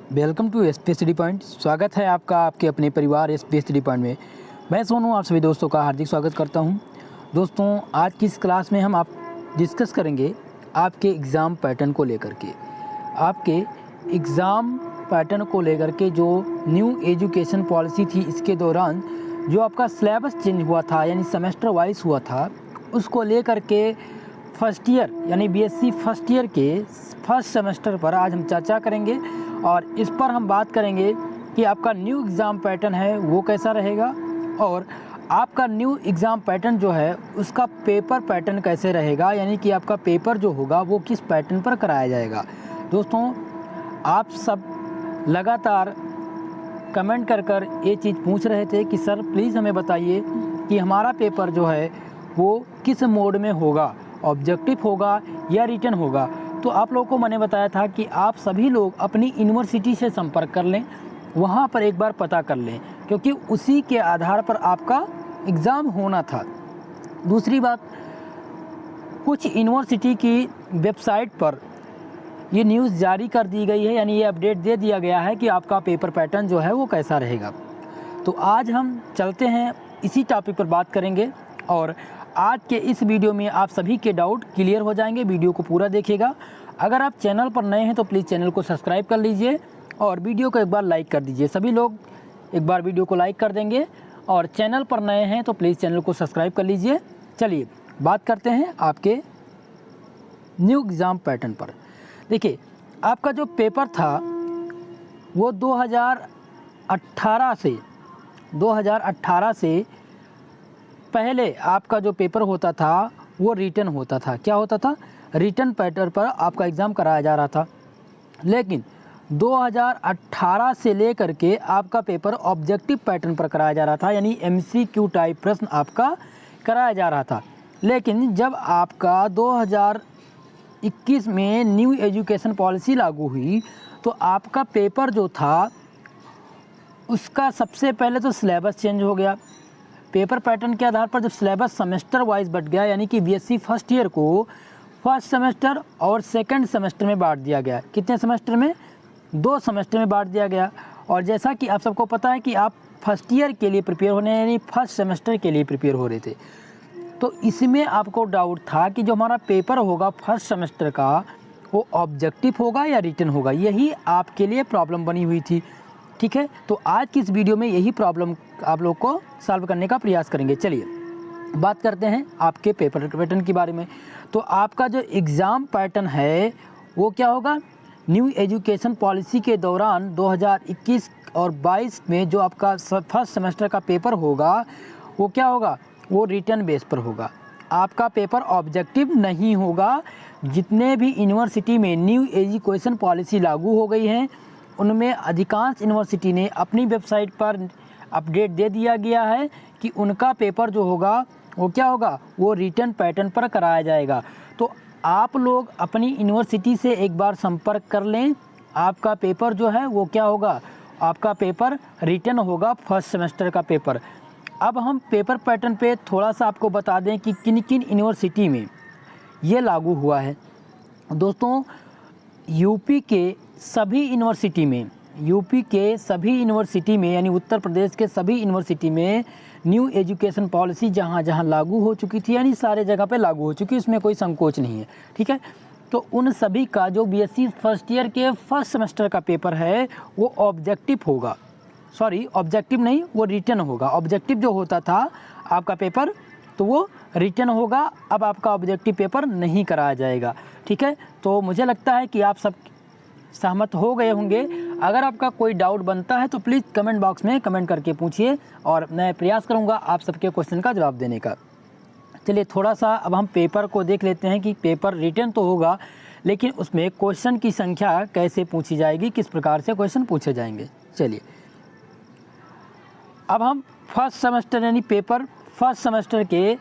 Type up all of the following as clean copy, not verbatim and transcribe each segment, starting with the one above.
Welcome to S P study point. स्वागत है आपका आपके अपने परिवार एस पी स्टडी पॉइंट में। मैं सोनू आप सभी दोस्तों का हार्दिक स्वागत करता हूं। दोस्तों, आज की इस क्लास में हम आप डिस्कस करेंगे आपके एग्ज़ाम पैटर्न को लेकर के। आपके एग्ज़ाम पैटर्न को लेकर के जो न्यू एजुकेशन पॉलिसी थी, इसके दौरान जो आपका सिलेबस चेंज हुआ था यानी सेमेस्टर वाइज हुआ था, उसको लेकर के फर्स्ट ईयर यानी बीएससी फर्स्ट ईयर के फर्स्ट सेमेस्टर पर आज हम चर्चा करेंगे और इस पर हम बात करेंगे कि आपका न्यू एग्ज़ाम पैटर्न है वो कैसा रहेगा और आपका न्यू एग्ज़ाम पैटर्न जो है उसका पेपर पैटर्न कैसे रहेगा, यानी कि आपका पेपर जो होगा वो किस पैटर्न पर कराया जाएगा। दोस्तों, आप सब लगातार कमेंट कर ये चीज़ पूछ रहे थे कि सर प्लीज़ हमें बताइए कि हमारा पेपर जो है वो किस मोड में होगा, ऑब्जेक्टिव होगा या रिटन होगा। तो आप लोगों को मैंने बताया था कि आप सभी लोग अपनी यूनिवर्सिटी से संपर्क कर लें, वहाँ पर एक बार पता कर लें, क्योंकि उसी के आधार पर आपका एग्ज़ाम होना था। दूसरी बात, कुछ यूनिवर्सिटी की वेबसाइट पर ये न्यूज़ जारी कर दी गई है, यानी ये अपडेट दे दिया गया है कि आपका पेपर पैटर्न जो है वो कैसा रहेगा। तो आज हम चलते हैं इसी टॉपिक पर बात करेंगे और आज के इस वीडियो में आप सभी के डाउट क्लियर हो जाएंगे। वीडियो को पूरा देखिएगा। अगर आप चैनल पर नए हैं तो प्लीज़ चैनल को सब्सक्राइब कर लीजिए और वीडियो को एक बार लाइक कर दीजिए। सभी लोग एक बार वीडियो को लाइक कर देंगे और चैनल पर नए हैं तो प्लीज़ चैनल को सब्सक्राइब कर लीजिए। चलिए बात करते हैं आपके न्यू एग्ज़ाम पैटर्न पर। देखिए, आपका जो पेपर था वो 2018 से पहले आपका जो पेपर होता था वो रिटन होता था। क्या होता था? रिटन पैटर्न पर आपका एग्ज़ाम कराया जा रहा था। लेकिन 2018 से लेकर के आपका पेपर ऑब्जेक्टिव पैटर्न पर कराया जा रहा था, यानी एमसीक्यू टाइप प्रश्न आपका कराया जा रहा था। लेकिन जब आपका 2021 में न्यू एजुकेशन पॉलिसी लागू हुई तो आपका पेपर जो था उसका सबसे पहले तो सिलेबस चेंज हो गया। पेपर पैटर्न के आधार पर जब सिलेबस सेमेस्टर वाइज बढ़ गया, यानी कि बीएससी फर्स्ट ईयर को फर्स्ट सेमेस्टर और सेकंड सेमेस्टर में बांट दिया गया। कितने सेमेस्टर में? 2 सेमेस्टर में बांट दिया गया। और जैसा कि आप सबको पता है कि आप फर्स्ट ईयर के लिए प्रिपेयर होने यानी फर्स्ट सेमेस्टर के लिए प्रिपेयर हो रहे थे, तो इसमें आपको डाउट था कि जो हमारा पेपर होगा फर्स्ट सेमेस्टर का वो ऑब्जेक्टिव होगा या रिटन होगा। यही आपके लिए प्रॉब्लम बनी हुई थी। ठीक है, तो आज की इस वीडियो में यही प्रॉब्लम आप लोग को सॉल्व करने का प्रयास करेंगे। चलिए बात करते हैं आपके पेपर पैटर्न के बारे में। तो आपका जो एग्ज़ाम पैटर्न है वो क्या होगा? न्यू एजुकेशन पॉलिसी के दौरान 2021 और 22 में जो आपका फर्स्ट सेमेस्टर का पेपर होगा वो क्या होगा? वो रिटन बेस पर होगा। आपका पेपर ऑब्जेक्टिव नहीं होगा। जितने भी यूनिवर्सिटी में न्यू एजुकेशन पॉलिसी लागू हो गई हैं उनमें अधिकांश यूनिवर्सिटी ने अपनी वेबसाइट पर अपडेट दे दिया गया है कि उनका पेपर जो होगा वो क्या होगा? वो रिटन पैटर्न पर कराया जाएगा। तो आप लोग अपनी यूनिवर्सिटी से एक बार संपर्क कर लें। आपका पेपर जो है वो क्या होगा? आपका पेपर रिटन होगा, फर्स्ट सेमेस्टर का पेपर। अब हम पेपर पैटर्न पे थोड़ा सा आपको बता दें कि किन किन यूनिवर्सिटी में ये लागू हुआ है। दोस्तों, यूपी के सभी यूनिवर्सिटी में यानी उत्तर प्रदेश के सभी यूनिवर्सिटी में न्यू एजुकेशन पॉलिसी जहाँ जहाँ लागू हो चुकी थी, यानी सारे जगह पे लागू हो चुकी है, इसमें कोई संकोच नहीं है। ठीक है, तो उन सभी का जो बीएससी फर्स्ट ईयर के फर्स्ट सेमेस्टर का पेपर है वो ऑब्जेक्टिव होगा। सॉरी, ऑब्जेक्टिव नहीं, वो रिटन होगा। ऑब्जेक्टिव जो होता था आपका पेपर तो वो रिटन होगा। अब आपका ऑब्जेक्टिव पेपर नहीं कराया जाएगा। ठीक है, तो मुझे लगता है कि आप सब सहमत हो गए होंगे। अगर आपका कोई डाउट बनता है तो प्लीज़ कमेंट बॉक्स में कमेंट करके पूछिए और मैं प्रयास करूंगा आप सबके क्वेश्चन का जवाब देने का। चलिए थोड़ा सा अब हम पेपर को देख लेते हैं कि पेपर रिटन तो होगा लेकिन उसमें क्वेश्चन की संख्या कैसे पूछी जाएगी, किस प्रकार से क्वेश्चन पूछे जाएंगे। चलिए अब हम फर्स्ट सेमेस्टर यानी पेपर फर्स्ट सेमेस्टर के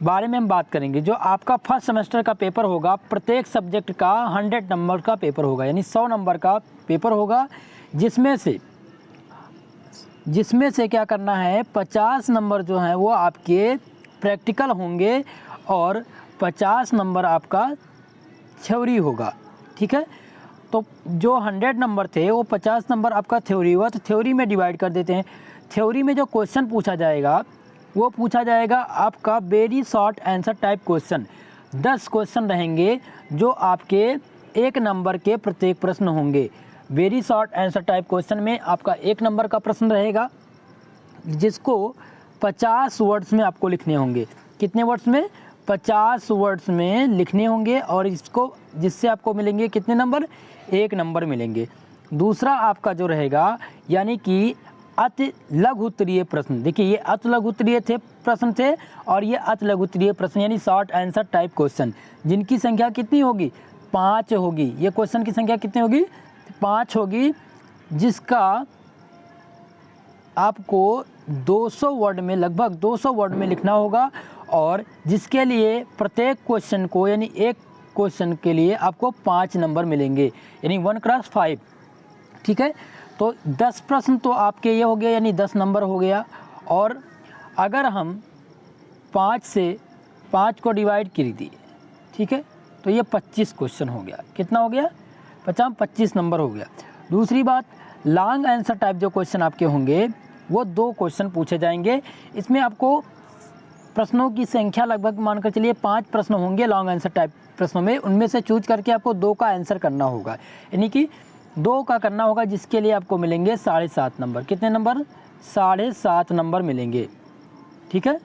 बारे में हम बात करेंगे। जो आपका फर्स्ट सेमेस्टर का पेपर होगा प्रत्येक सब्जेक्ट का 100 नंबर का पेपर होगा, यानी 100 नंबर का पेपर होगा, जिसमें से क्या करना है 50 नंबर जो हैं वो आपके प्रैक्टिकल होंगे और 50 नंबर आपका थ्योरी होगा। ठीक है, तो जो 100 नंबर थे वो 50 नंबर आपका थ्योरी हुआ, तो थ्योरी में डिवाइड कर देते हैं। थ्योरी में जो क्वेश्चन पूछा जाएगा वो पूछा जाएगा आपका very short answer type question. 10 question रहेंगे जो आपके 1 नंबर के प्रत्येक प्रश्न होंगे। Very short answer type question में आपका 1 नंबर का प्रश्न रहेगा जिसको 50 वर्ड्स में आपको लिखने होंगे। कितने वर्ड्स में? 50 वर्ड्स में लिखने होंगे, और इसको जिससे आपको मिलेंगे कितने नंबर? 1 नंबर मिलेंगे। दूसरा आपका जो रहेगा यानी कि अति लघु उत्तरीय प्रश्न। देखिए ये अति लघु उत्तरीय प्रश्न थे और ये अति लघु उत्तरीय प्रश्न यानी शॉर्ट आंसर टाइप क्वेश्चन, जिनकी संख्या कितनी होगी? 5 होगी। ये क्वेश्चन की संख्या कितनी होगी? 5 होगी, जिसका आपको 200 वर्ड में, लगभग 200 वर्ड में लिखना होगा, और जिसके लिए प्रत्येक क्वेश्चन को यानी एक क्वेश्चन के लिए आपको 5 नंबर मिलेंगे, यानी 1x5। ठीक है, तो 10 प्रश्न तो आपके ये हो गया, यानी 10 नंबर हो गया। और अगर हम 5 से 5 को डिवाइड कर दिए, ठीक है, तो ये 25 क्वेश्चन हो गया। कितना हो गया? 25 नंबर हो गया। दूसरी बात, लॉन्ग आंसर टाइप जो क्वेश्चन आपके होंगे वो 2 क्वेश्चन पूछे जाएंगे। इसमें आपको प्रश्नों की संख्या लगभग मानकर चलिए 5 प्रश्न होंगे लॉन्ग आंसर टाइप प्रश्नों में, उनमें से चूज करके आपको 2 का आंसर करना होगा, यानी कि 2 का करना होगा, जिसके लिए आपको मिलेंगे 7.5 नंबर। कितने नंबर? 7.5 नंबर मिलेंगे। ठीक है,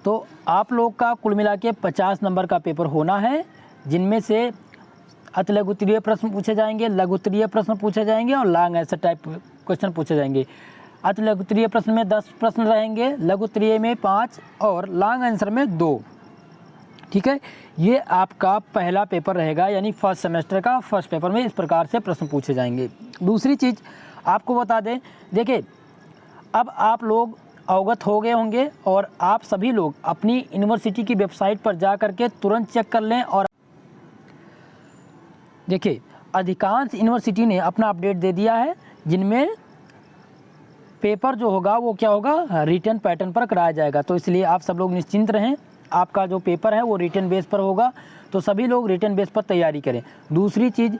तो आप लोग का कुल मिला के 50 नंबर का पेपर होना है, जिनमें से अति लघु उत्तरीय प्रश्न पूछे जाएंगे, लघु उत्तरीय प्रश्न पूछे जाएंगे और लॉन्ग आंसर टाइप क्वेश्चन पूछे जाएंगे। अति लघु उत्तरीय प्रश्न में 10 प्रश्न रहेंगे, लघु उत्तरीय में 5 और लॉन्ग आंसर में 2। ठीक है, ये आपका पहला पेपर रहेगा, यानी फर्स्ट सेमेस्टर का फर्स्ट पेपर में इस प्रकार से प्रश्न पूछे जाएंगे। दूसरी चीज़ आपको बता दें, देखिए अब आप लोग अवगत हो गए होंगे और आप सभी लोग अपनी यूनिवर्सिटी की वेबसाइट पर जा कर के तुरंत चेक कर लें। और देखिए अधिकांश यूनिवर्सिटी ने अपना अपडेट दे दिया है, जिनमें पेपर जो होगा वो क्या होगा? रिटन पैटर्न पर कराया जाएगा। तो इसलिए आप सब लोग निश्चिंत रहें, आपका जो पेपर है वो रिटन बेस पर होगा, तो सभी लोग रिटन बेस पर तैयारी करें। दूसरी चीज़,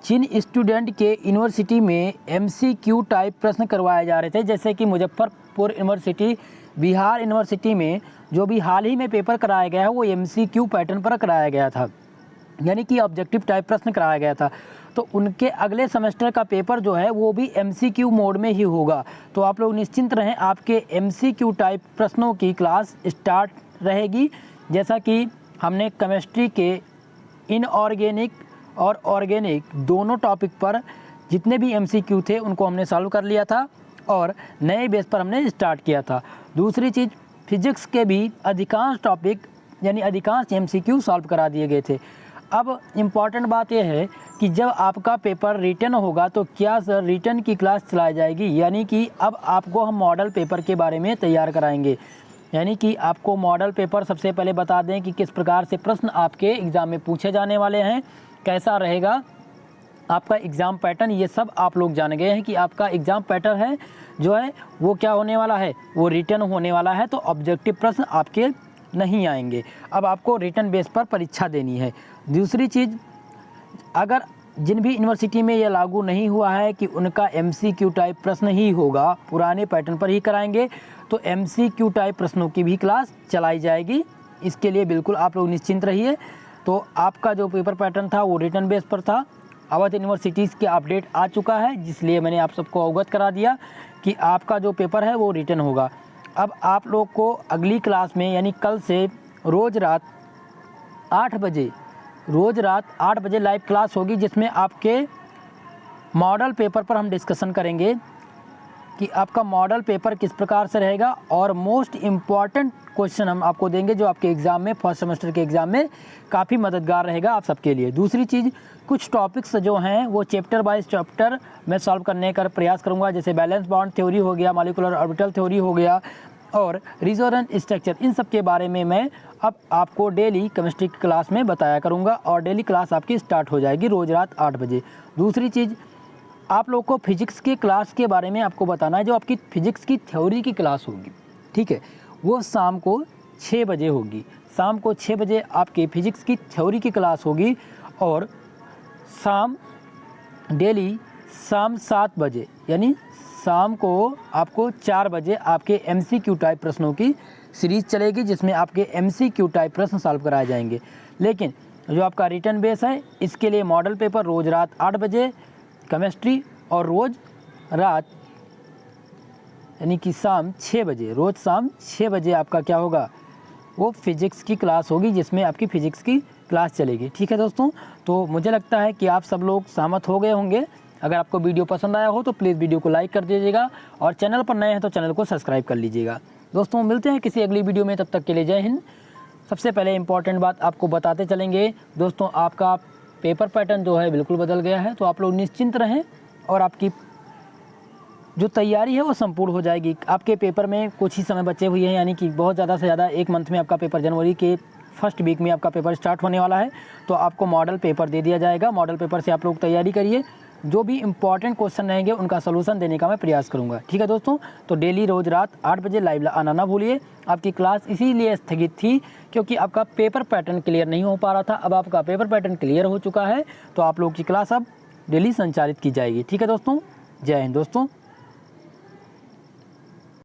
जिन स्टूडेंट के यूनिवर्सिटी में MCQ टाइप प्रश्न करवाए जा रहे थे, जैसे कि मुजफ्फरपुर यूनिवर्सिटी, बिहार यूनिवर्सिटी में जो भी हाल ही में पेपर कराया गया है वो MCQ पैटर्न पर कराया गया था, यानी कि ऑब्जेक्टिव टाइप प्रश्न कराया गया था, तो उनके अगले सेमेस्टर का पेपर जो है वो भी MCQ मोड में ही होगा। तो आप लोग निश्चिंत रहें, आपके MCQ टाइप प्रश्नों की क्लास स्टार्ट रहेगी। जैसा कि हमने केमिस्ट्री के इनऑर्गेनिक और ऑर्गेनिक दोनों टॉपिक पर जितने भी MCQ थे उनको हमने सॉल्व कर लिया था और नए बेस पर हमने स्टार्ट किया था। दूसरी चीज़, फिजिक्स के भी अधिकांश टॉपिक यानी अधिकांश MCQ सॉल्व करा दिए गए थे। अब इम्पॉर्टेंट बात यह है कि जब आपका पेपर रिटन होगा तो क्या सर रिटन की क्लास चलाई जाएगी, यानी कि अब आपको हम मॉडल पेपर के बारे में तैयार कराएंगे। यानी कि आपको मॉडल पेपर सबसे पहले बता दें कि किस प्रकार से प्रश्न आपके एग्ज़ाम में पूछे जाने वाले हैं, कैसा रहेगा आपका एग्ज़ाम पैटर्न, ये सब आप लोग जान गए हैं कि आपका एग्ज़ाम पैटर्न है जो है वो क्या होने वाला है, वो रिटन होने वाला है। तो ऑब्जेक्टिव प्रश्न आपके नहीं आएंगे, अब आपको रिटन बेस पर परीक्षा देनी है। दूसरी चीज़, अगर जिन भी यूनिवर्सिटी में यह लागू नहीं हुआ है कि उनका MCQ टाइप प्रश्न ही होगा, पुराने पैटर्न पर ही कराएंगे, तो MCQ टाइप प्रश्नों की भी क्लास चलाई जाएगी। इसके लिए बिल्कुल आप लोग निश्चिंत रहिए। तो आपका जो पेपर पैटर्न था वो रिटन बेस पर था। अवध यूनिवर्सिटीज़ के अपडेट आ चुका है, जिसलिए मैंने आप सबको अवगत करा दिया कि आपका जो पेपर है वो रिटन होगा। अब आप लोग को अगली क्लास में यानी कल से रोज़ रात 8 बजे लाइव क्लास होगी, जिसमें आपके मॉडल पेपर पर हम डिस्कशन करेंगे कि आपका मॉडल पेपर किस प्रकार से रहेगा, और मोस्ट इम्पॉर्टेंट क्वेश्चन हम आपको देंगे जो आपके एग्ज़ाम में फर्स्ट सेमेस्टर के एग्ज़ाम में काफ़ी मददगार रहेगा आप सबके लिए। दूसरी चीज़, कुछ टॉपिक्स जो हैं वो चैप्टर बाय चैप्टर मैं सॉल्व करने का प्रयास करूंगा, जैसे बैलेंस बॉन्ड थ्योरी हो गया, मॉलिक्यूलर ऑर्बिटल थ्योरी हो गया और रेजोनेंस स्ट्रक्चर, इन सब के बारे में मैं अब आपको डेली केमिस्ट्री की क्लास में बताया करूंगा और डेली क्लास आपकी स्टार्ट हो जाएगी रोज़ रात 8 बजे। दूसरी चीज़, आप लोग को फिजिक्स की क्लास के बारे में आपको बताना है। जो आपकी फिजिक्स की थ्योरी की क्लास होगी, ठीक है, वो शाम को 6 बजे होगी। शाम को 6 बजे आपके फिजिक्स की थ्योरी की क्लास होगी और डेली शाम 7 बजे यानी शाम को आपको 4 बजे आपके MCQ टाइप प्रश्नों की सीरीज़ चलेगी, जिसमें आपके MCQ टाइप प्रश्न सॉल्व कराए जाएंगे। लेकिन जो आपका रिटर्न बेस है, इसके लिए मॉडल पेपर रोज़ रात 8 बजे केमिस्ट्री और रोज़ रात यानी कि शाम 6 बजे, रोज़ शाम 6 बजे आपका क्या होगा, वो फिज़िक्स की क्लास होगी, जिसमें आपकी फ़िज़िक्स की क्लास चलेगी। ठीक है दोस्तों, तो मुझे लगता है कि आप सब लोग सहमत हो गए होंगे। अगर आपको वीडियो पसंद आया हो तो प्लीज़ वीडियो को लाइक कर दीजिएगा और चैनल पर नए हैं तो चैनल को सब्सक्राइब कर लीजिएगा। दोस्तों मिलते हैं किसी अगली वीडियो में, तब तक के लिए जय हिंद। सबसे पहले इम्पॉर्टेंट बात आपको बताते चलेंगे दोस्तों, आपका पेपर पैटर्न जो है बिल्कुल बदल गया है, तो आप लोग निश्चिंत रहें और आपकी जो तैयारी है वो संपूर्ण हो जाएगी। आपके पेपर में कुछ ही समय बचे हुए हैं, यानी कि बहुत ज़्यादा से ज़्यादा 1 मंथ में आपका पेपर, जनवरी के फर्स्ट वीक में आपका पेपर स्टार्ट होने वाला है। तो आपको मॉडल पेपर दे दिया जाएगा, मॉडल पेपर से आप लोग तैयारी करिए। जो भी इंपॉर्टेंट क्वेश्चन रहेंगे उनका सलूशन देने का मैं प्रयास करूंगा। ठीक है दोस्तों, तो डेली रोज़ रात 8 बजे लाइव आना ना भूलिए। आपकी क्लास इसीलिए स्थगित थी क्योंकि आपका पेपर पैटर्न क्लियर नहीं हो पा रहा था। अब आपका पेपर पैटर्न क्लियर हो चुका है, तो आप लोग की क्लास अब डेली संचालित की जाएगी। ठीक है दोस्तों, जय हिंद दोस्तों।